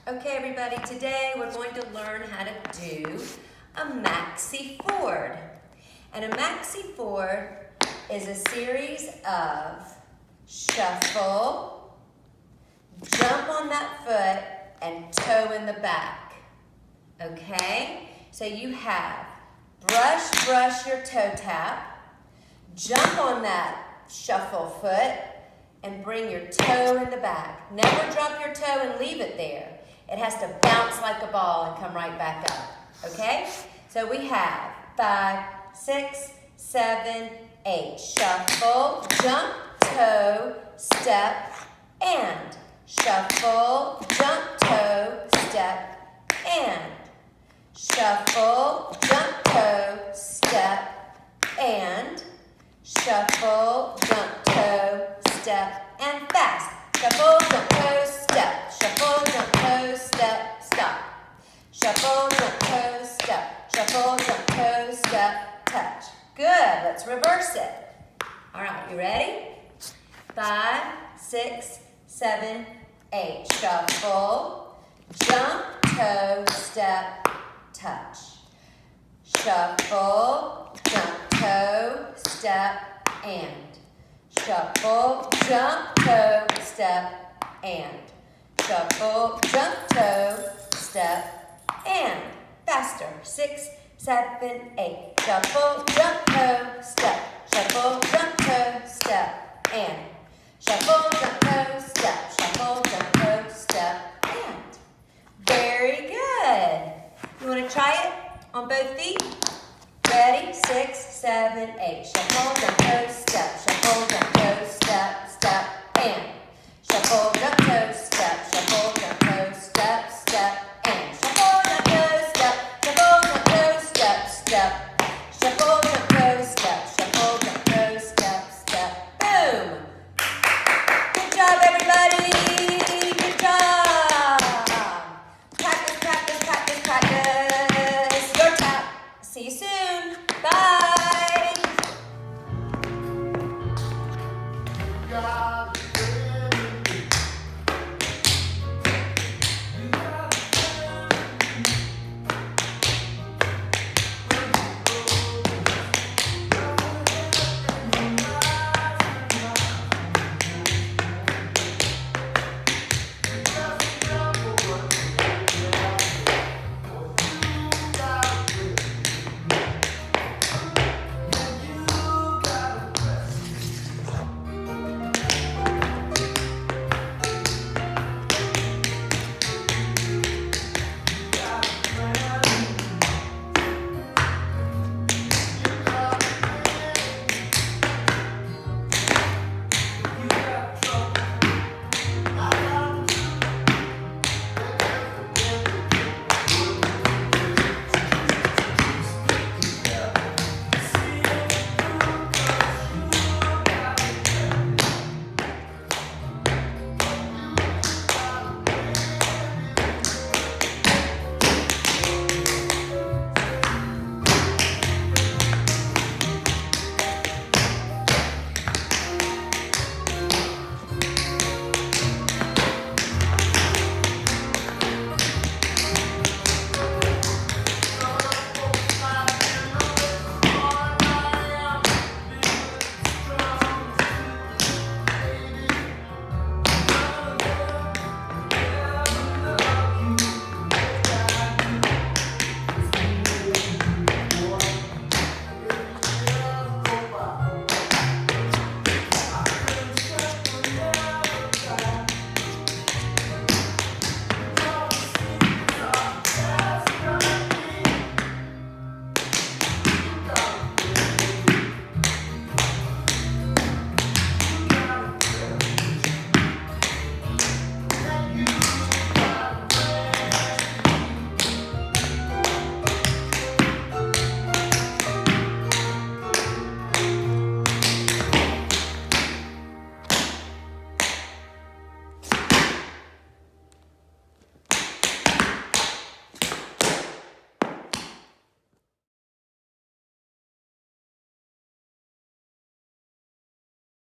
Okay, everybody, today we're going to learn how to do a Maxi-Ford. And a Maxi-Ford is a series of shuffle, jump on that foot, and toe in the back. Okay? So you have brush your toe tap, jump on that shuffle foot, and bring your toe in the back. Never drop your toe and leave it there. It has to bounce like a ball and come right back up, okay? So we have 5, 6, 7, 8. Shuffle, jump, toe, step, and. Shuffle, jump, toe, step, and. Shuffle, jump, toe, step, and. Shuffle, jump, toe, step, and fast. Shuffle, jump, toe, step. Shuffle, jump, toe, step, stop. Shuffle, jump, toe, step. Shuffle, jump, toe, step, touch. Good. Let's reverse it. All right, you ready? 5, 6, 7, 8. Shuffle, jump, toe, step, touch. Shuffle, jump, toe, step, and. Shuffle, jump, toe, step, and. Shuffle, jump, toe, step, and. Faster. 6, 7, 8. Shuffle, jump, toe, step. Shuffle, jump, toe, step, and.